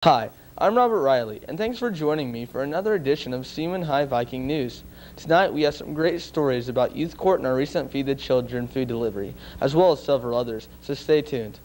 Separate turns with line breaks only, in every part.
Hi, I'm Robert Riley, and thanks for joining me for another edition of Seaman High Viking News. Tonight we have some great stories about Youth Court and our recent Feed the Children food delivery, as well as several others, so stay tuned.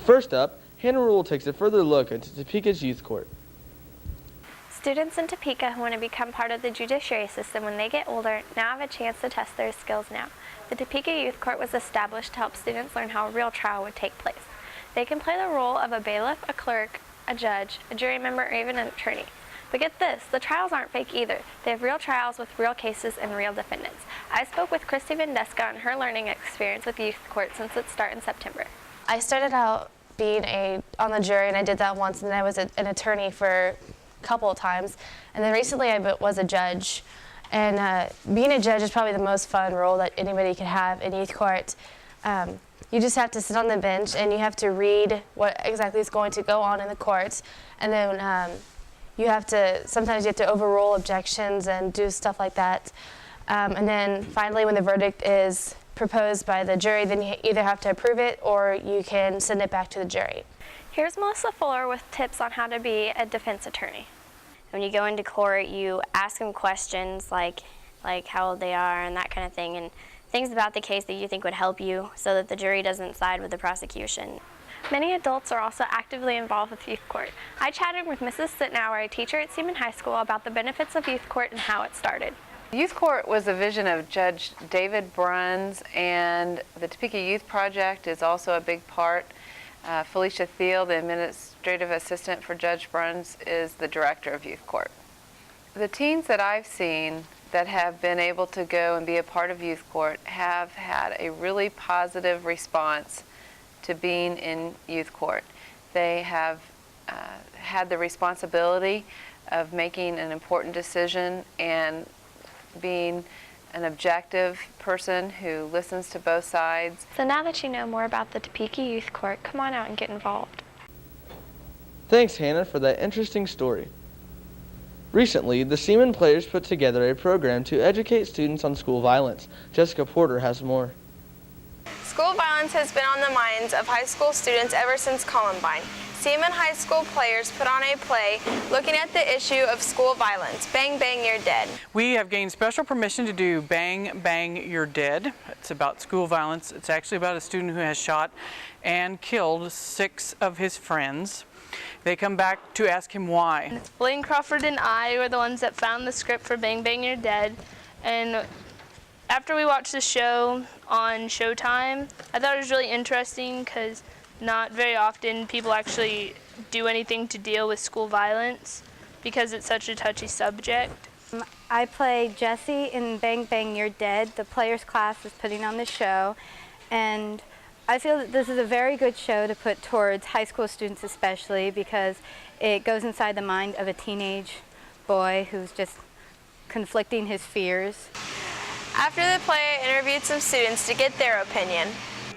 First up, Hannah Rule takes a further look into Topeka's Youth Court.
Students in Topeka who want to become part of the judiciary system when they get older now have a chance to test their skills now. The Topeka Youth Court was established to help students learn how a real trial would take place. They can play the role of a bailiff, a clerk, a judge, a jury member, or even an attorney. But get this, the trials aren't fake either. They have real trials with real cases and real defendants. I spoke with Christy Vendeska on her learning experience with Youth Court since its start in September.
I started out being on the jury, and I did that once, and then I was an attorney for a couple of times. And then recently I was a judge. And being a judge is probably the most fun role that anybody could have in youth court. You just have to sit on the bench and you have to read what exactly is going to go on in the court. And then sometimes you have to overrule objections and do stuff like that. And then finally, when the verdict is proposed by the jury, then you either have to approve it or you can send it back to the jury.
Here's Melissa Fuller with tips on how to be a defense attorney.
When you go into court, you ask them questions like how old they are and that kind of thing, and things about the case that you think would help you so that the jury doesn't side with the prosecution.
Many adults are also actively involved with youth court. I chatted with Mrs. Sitnauer, a teacher at Seaman High School, about the benefits of youth court and how it started.
Youth Court was a vision of Judge David Bruns, and the Topeka Youth Project is also a big part. Felicia Thiel, the administrative assistant for Judge Bruns, is the director of Youth Court. The teens that I've seen that have been able to go and be a part of Youth Court have had a really positive response to being in Youth Court. They have had the responsibility of making an important decision and being an objective person who listens to both sides.
So now that you know more about the Topeka Youth Court, come on out and get involved.
Thanks, Hannah, for that interesting story. Recently, the Seaman players put together a program to educate students on school violence. Jessica Porter has more.
School violence has been on the minds of high school students ever since Columbine. Seaman High School players put on a play looking at the issue of school violence, Bang Bang You're Dead.
We have gained special permission to do Bang Bang You're Dead. It's about school violence. It's actually about a student who has shot and killed 6 of his friends. They come back to ask him why.
Blaine Crawford and I were the ones that found the script for Bang Bang You're Dead, and after we watched the show on Showtime, I thought it was really interesting because not very often people actually do anything to deal with school violence because it's such a touchy subject.
I play Jessie in Bang Bang You're Dead. The players class is putting on the show, and I feel that this is a very good show to put towards high school students especially because it goes inside the mind of a teenage boy who's just conflicting his fears.
After the play, I interviewed some students to get their opinion.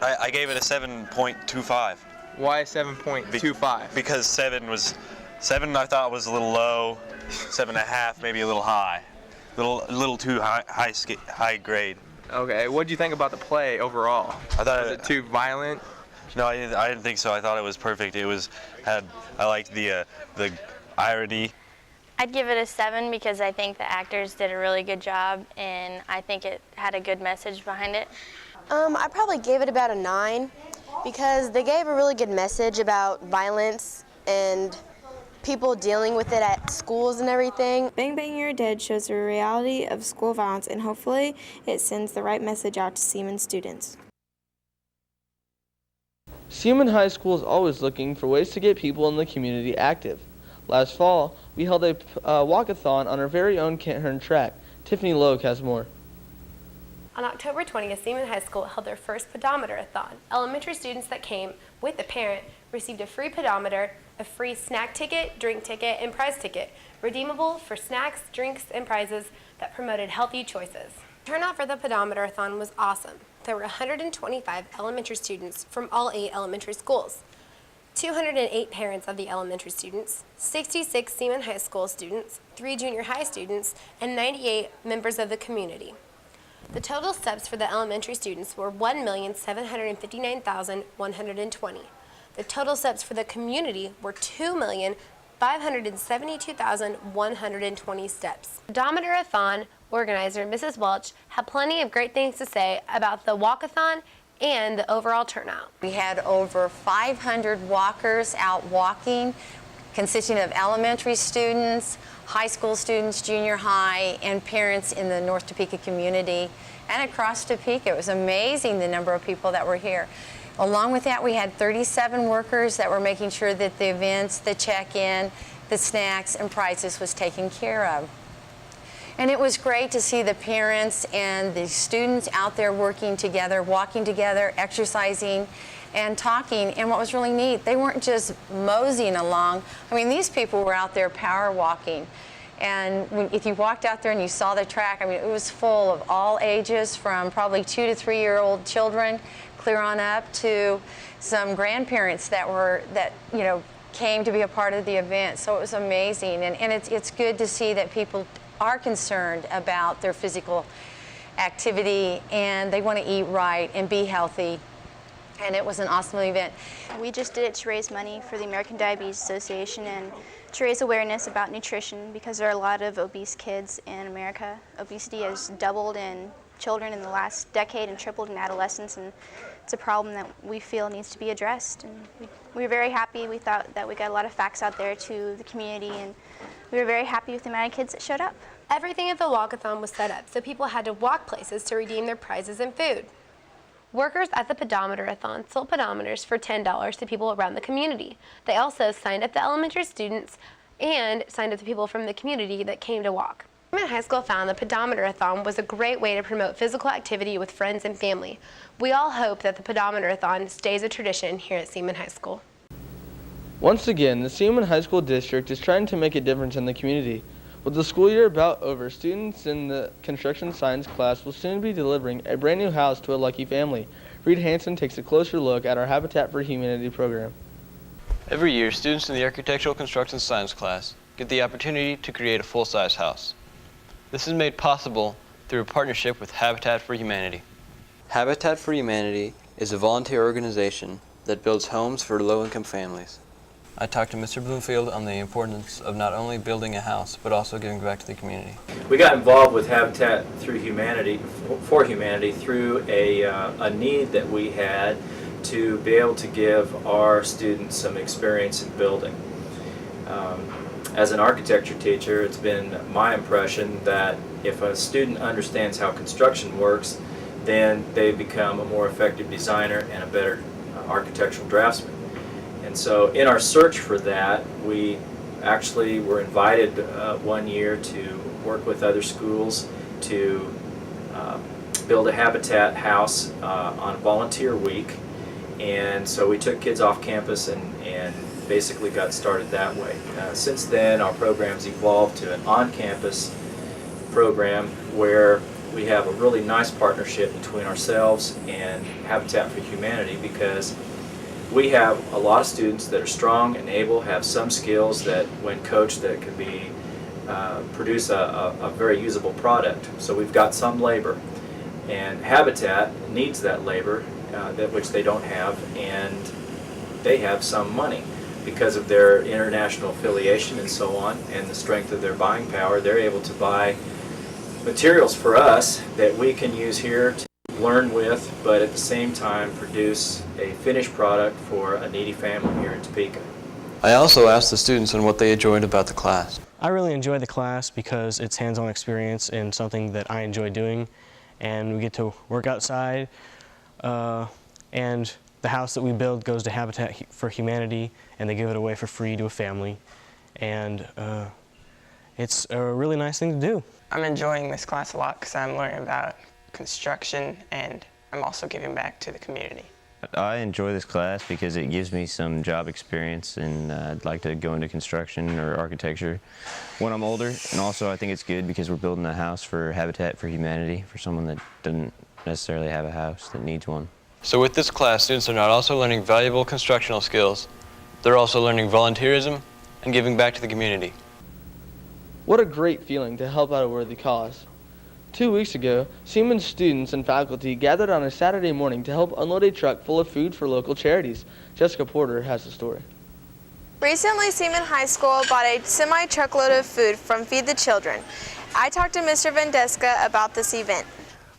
I gave it a 7.25.
Why 7.25?
Because 7 I thought was a little low, 7.5 maybe a little high, a little too high grade.
Okay, what did you think about the play overall?
I thought
was it too violent?
No, I didn't think so. I thought it was perfect. I liked the irony.
I'd give it a 7 because I think the actors did a really good job and I think it had a good message behind it.
I probably gave it about a 9 because they gave a really good message about violence and people dealing with it at schools and everything.
Bang Bang You're Dead shows the reality of school violence, and hopefully it sends the right message out to Seaman students.
Seaman High School is always looking for ways to get people in the community active. Last fall, we held a walkathon on our very own Kent Hearn track. Tiffany Logue has more.
On October 20th, Seaman High School held their first pedometer-a-thon. Elementary students that came with a parent received a free pedometer, a free snack ticket, drink ticket, and prize ticket, redeemable for snacks, drinks, and prizes that promoted healthy choices. Turnout for the pedometer-a-thon was awesome. There were 125 elementary students from all 8 elementary schools, 208 parents of the elementary students, 66 Seaman High School students, 3 junior high students, and 98 members of the community. The total steps for the elementary students were 1,759,120. The total steps for the community were 2,572,120 steps. Pedometer-a-thon organizer Mrs. Welch had plenty of great things to say about the Walkathon and the overall turnout.
We had over 500 walkers out walking, consisting of elementary students, high school students, junior high, and parents in the North Topeka community and across Topeka. It was amazing the number of people that were here. Along with that, we had 37 workers that were making sure that the events, the check-in, the snacks, and prizes was taken care of. And it was great to see the parents and the students out there working together, walking together, exercising, and talking. And what was really neat, they weren't just moseying along. I mean, these people were out there power walking. And if you walked out there and you saw the track, I mean, it was full of all ages, from probably 2 to 3-year-old children clear on up to some grandparents that came to be a part of the event. So it was amazing. And it's good to see that people are concerned about their physical activity and they want to eat right and be healthy. And it was an awesome event.
We just did it to raise money for the American Diabetes Association and to raise awareness about nutrition, because there are a lot of obese kids in America. Obesity has doubled in children in the last decade and tripled in adolescents, and it's a problem that we feel needs to be addressed. And we were very happy. We thought that we got a lot of facts out there to the community, and we were very happy with the amount of kids that showed up.
Everything at the Walkathon was set up so people had to walk places to redeem their prizes and food. Workers at the pedometer-a-thon sold pedometers for $10 to people around the community. They also signed up the elementary students and signed up the people from the community that came to walk. Seaman High School found the pedometer-a-thon was a great way to promote physical activity with friends and family. We all hope that the pedometer-a-thon stays a tradition here at Seaman High School.
Once again, the Seaman High School District is trying to make a difference in the community. With the school year about over, students in the construction science class will soon be delivering a brand new house to a lucky family. Reed Hansen takes a closer look at our Habitat for Humanity program.
Every year, students in the architectural construction science class get the opportunity to create a full-size house. This is made possible through a partnership with Habitat for Humanity. Habitat for Humanity is a volunteer organization that builds homes for low-income families. I talked to Mr. Bloomfield on the importance of not only building a house, but also giving back to the community.
We got involved with Habitat through Humanity, for Humanity, through a need that we had to be able to give our students some experience in building. As an architecture teacher, it's been my impression that if a student understands how construction works, then they become a more effective designer and a better architectural draftsman. And so in our search for that, we actually were invited one year to work with other schools to build a Habitat house on a volunteer week. And so we took kids off campus and basically got started that way. Since then, our program's evolved to an on-campus program where we have a really nice partnership between ourselves and Habitat for Humanity, because we have a lot of students that are strong and able, have some skills that when coached that can be produce a very usable product. So we've got some labor, and Habitat needs that labor, which they don't have, and they have some money. Because of their international affiliation and so on, and the strength of their buying power, they're able to buy materials for us that we can use here to learn with, but at the same time produce a finished product for a needy family here in Topeka.
I also asked the students on what they enjoyed about the class.
I really enjoy the class because it's hands-on experience and something that I enjoy doing, and we get to work outside, and the house that we build goes to Habitat for Humanity, and they give it away for free to a family, and it's a really nice thing to do.
I'm enjoying this class a lot because I'm learning about construction, and I'm also giving back to the community.
I enjoy this class because it gives me some job experience, and I'd like to go into construction or architecture when I'm older. And also I think it's good because we're building a house for Habitat for Humanity for someone that doesn't necessarily have a house that needs one.
So with this class, students are not also learning valuable constructional skills, they're also learning volunteerism and giving back to the community.
What a great feeling to help out a worthy cause. 2 weeks ago, Seaman students and faculty gathered on a Saturday morning to help unload a truck full of food for local charities. Jessica Porter has the story.
Recently, Seaman High School bought a semi-truckload of food from Feed the Children. I talked to Mr. Vendeska about this event.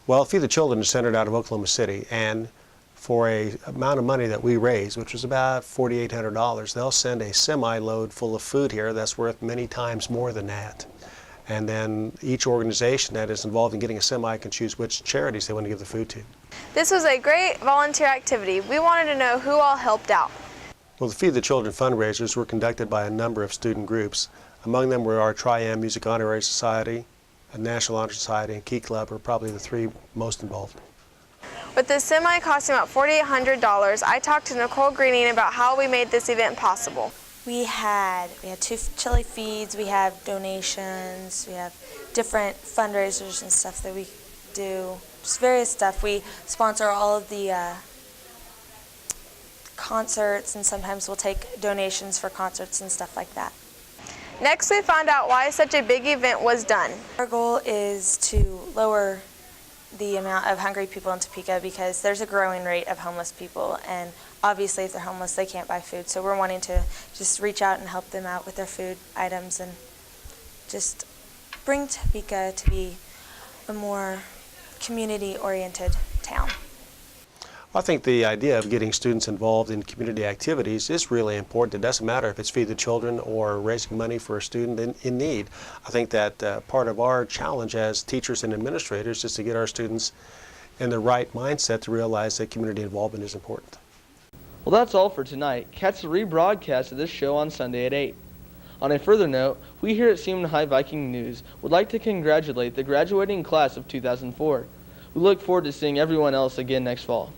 Well, Feed the Children is centered out of Oklahoma City, and for a amount of money that we raised, which was about $4,800, they'll send a semi-load full of food here that's worth many times more than that. And then each organization that is involved in getting a semi can choose which charities they want to give the food to.
This was a great volunteer activity. We wanted to know who all helped out.
Well, the Feed the Children fundraisers were conducted by a number of student groups. Among them were our Tri-Am Music Honorary Society, a National Honor Society, and Key Club are probably the three most involved.
With the semi costing about $4,800, I talked to Nicole Greening about how we made this event possible.
We had 2 chili feeds, we have donations, we have different fundraisers and stuff that we do, just various stuff. We sponsor all of the concerts, and sometimes we'll take donations for concerts and stuff like that.
Next, we found out why such a big event was done.
Our goal is to lower the amount of hungry people in Topeka because there's a growing rate of homeless people, and obviously if they're homeless they can't buy food, so we're wanting to just reach out and help them out with their food items and just bring Topeka to be a more community-oriented town.
I think the idea of getting students involved in community activities is really important. It doesn't matter if it's Feed the Children or raising money for a student in need. I think that part of our challenge as teachers and administrators is to get our students in the right mindset to realize that community involvement is important.
Well, that's all for tonight. Catch the rebroadcast of this show on Sunday at 8. On a further note, we here at Seaman High Viking News would like to congratulate the graduating class of 2004. We look forward to seeing everyone else again next fall.